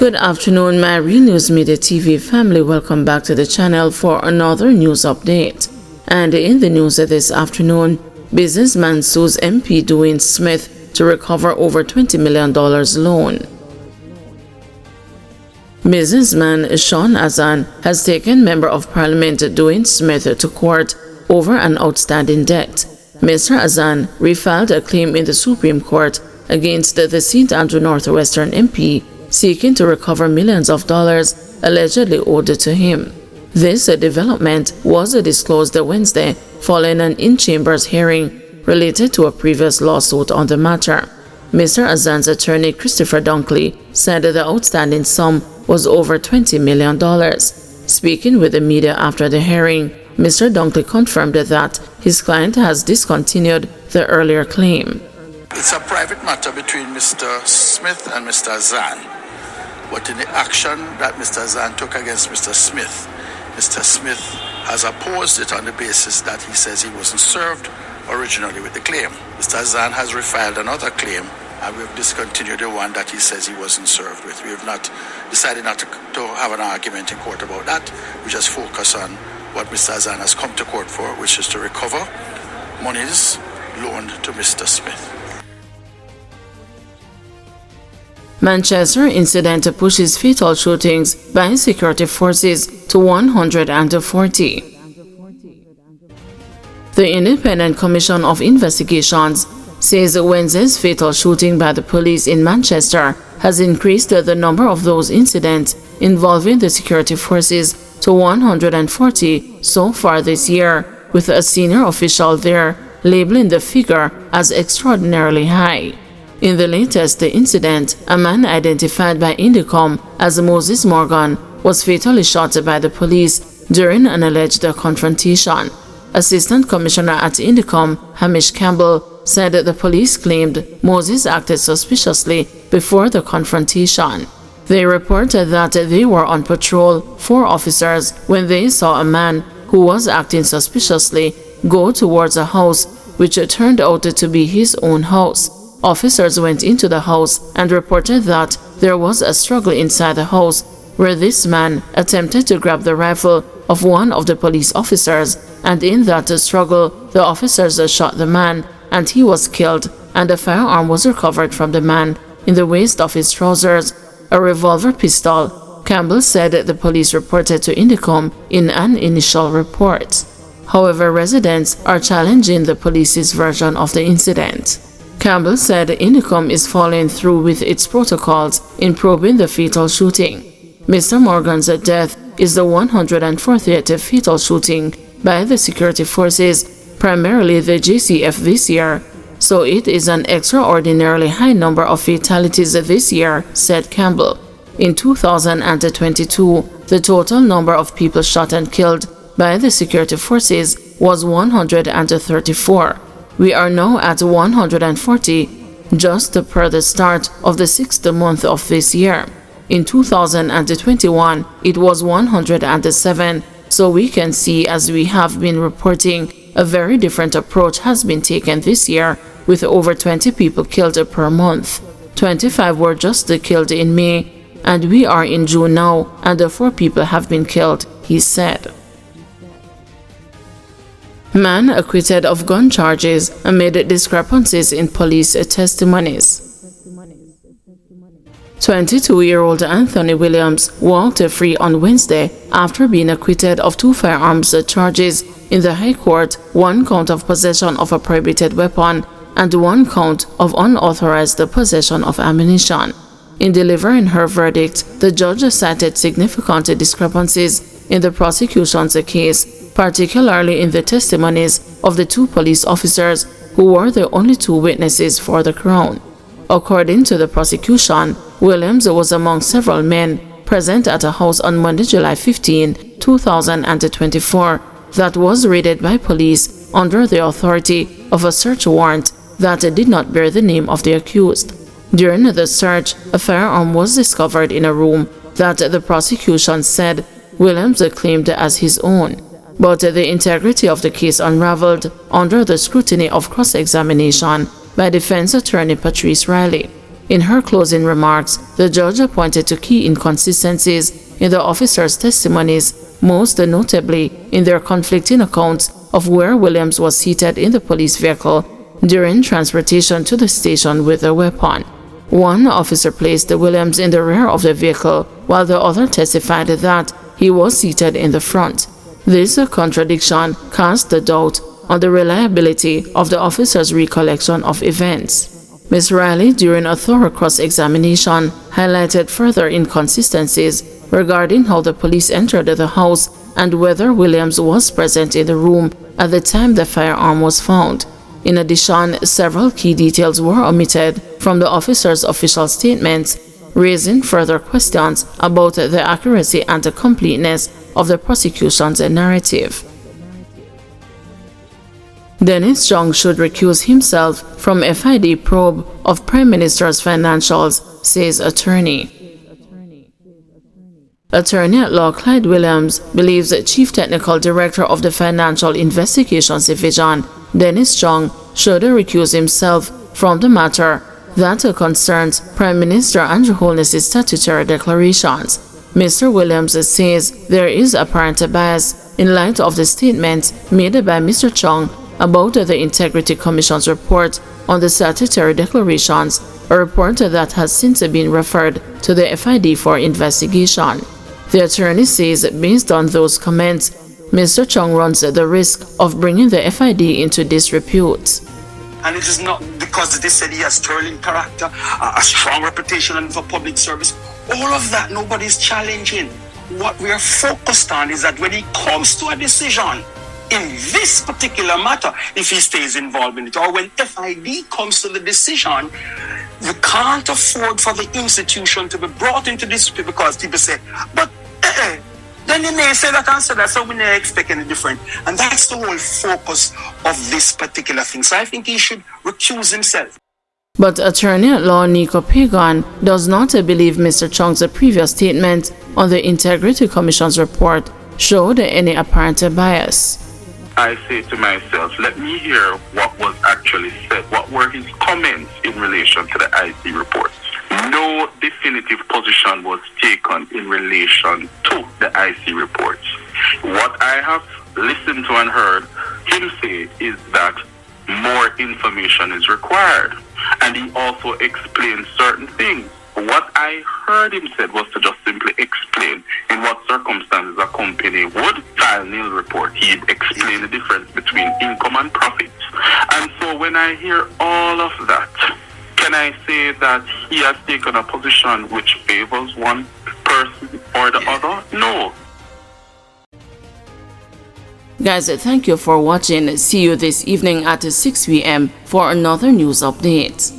Good afternoon, my Real News Media TV family. Welcome back to the channel for another news update. And in the news this afternoon, businessman sues MP Dwayne Smith to recover over $20 million loan. Businessman Sean Azan has taken Member of Parliament Dwayne Smith to court over an outstanding debt. Mr. Azan refiled a claim in the Supreme Court against the St. Andrew Northwestern MP, seeking to recover millions of dollars allegedly owed to him. This development was disclosed Wednesday following an in-chambers hearing related to a previous lawsuit on the matter. Mr. Azan's attorney Christopher Dunkley said the outstanding sum was over $20 million. Speaking with the media after the hearing, Mr. Dunkley confirmed that his client has discontinued the earlier claim. It's a private matter between Mr. Smith and Mr. Azan, but in the action that Mr. Azan took against Mr. Smith has opposed it on the basis that he says he wasn't served originally with the claim. Mr. Azan has refiled another claim, and we've discontinued the one that he says he wasn't served with. We have not decided not to have an argument in court about that. We just focus on what Mr. Azan has come to court for, which is to recover monies loaned to Mr. Smith. Manchester incident pushes fatal shootings by security forces to 140. The Independent Commission of Investigations says Wednesday's fatal shooting by the police in Manchester has increased the number of those incidents involving the security forces to 140 so far this year, with a senior official there labeling the figure as extraordinarily high. In the latest incident, a man identified by Indicom as Moses Morgan was fatally shot by the police during an alleged confrontation. Assistant Commissioner at Indicom, Hamish Campbell, said the police claimed Moses acted suspiciously before the confrontation. They reported that they were on patrol, 4 officers, when they saw a man who was acting suspiciously go towards a house, which turned out to be his own house. Officers went into the house and reported that there was a struggle inside the house where this man attempted to grab the rifle of one of the police officers, and in that struggle the officers shot the man and he was killed, and a firearm was recovered from the man in the waist of his trousers, a revolver pistol, Campbell said the police reported to Indicom in an initial report. However, residents are challenging the police's version of the incident. Campbell said Indicom is following through with its protocols in probing the fatal shooting. Mr. Morgan's death is the 140th fatal shooting by the security forces, primarily the JCF this year, so it is an extraordinarily high number of fatalities this year, said Campbell. In 2022, the total number of people shot and killed by the security forces was 134. We are now at 140, just per the start of the 6th month of this year. In 2021, it was 107, so we can see, as we have been reporting, a very different approach has been taken this year, with over 20 people killed per month. 25 were just killed in May, and we are in June now, and 4 people have been killed, he said. Man acquitted of gun charges amid discrepancies in police testimonies. 22-year-old Anthony Williams walked free on Wednesday after being acquitted of 2 firearms charges in the High Court, 1 count of possession of a prohibited weapon and 1 count of unauthorized possession of ammunition. In delivering her verdict, the judge cited significant discrepancies in the prosecution's case, particularly in the testimonies of the 2 police officers who were the only 2 witnesses for the Crown. According to the prosecution, Williams was among several men present at a house on Monday, July 15, 2024, that was raided by police under the authority of a search warrant that did not bear the name of the accused. During the search, a firearm was discovered in a room that the prosecution said Williams claimed as his own, but the integrity of the case unraveled under the scrutiny of cross-examination by defense attorney Patrice Riley. In her closing remarks, the judge pointed to key inconsistencies in the officers' testimonies, most notably in their conflicting accounts of where Williams was seated in the police vehicle during transportation to the station with a weapon. One officer placed Williams in the rear of the vehicle, while the other testified that he was seated in the front. This contradiction cast a doubt on the reliability of the officer's recollection of events. Ms. Riley, during a thorough cross-examination, highlighted further inconsistencies regarding how the police entered the house and whether Williams was present in the room at the time the firearm was found. In addition, several key details were omitted from the officer's official statements, raising further questions about the accuracy and the completeness of the prosecution's narrative. Dennis Chung should recuse himself from FID probe of Prime Minister's financials, says attorney. Attorney at law Clyde Williams believes Chief Technical Director of the Financial Investigations Division, Dennis Chung, should recuse himself from the matter that concerns Prime Minister Andrew Holness's statutory declarations. Mr. Williams says there is apparent bias in light of the statements made by Mr. Chung about the Integrity Commission's report on the statutory declarations, a report that has since been referred to the FID for investigation. The attorney says based on those comments, Mr. Chung runs the risk of bringing the FID into disrepute. And it is not because they said he has sterling character, a strong reputation and for public service. All of that nobody's challenging. What we are focused on is that when he comes to a decision in this particular matter, if he stays involved in it, or when FID comes to the decision, you can't afford for the institution to be brought into dispute because people say, but then you may say that answer that, so we may expect any different. And that's the whole focus of this particular thing. So I think he should recuse himself. But attorney at law Nico Pagan does not believe Mr. Chung's previous statement on the Integrity Commission's report showed any apparent bias. I say to myself, let me hear what was actually said. What were his comments in relation to the IC report? No definitive position was taken in relation to the IC report. What I have listened to and heard him say is that more information is required. And he also explained certain things. What I heard him said was to just simply explain in what circumstances a company would file nil report. He'd explain the difference between income and profits. And so when I hear all of that, can I say that he has taken a position which favors one person or the other? No. Guys, thank you for watching. See you this evening at 6 p.m. for another news update.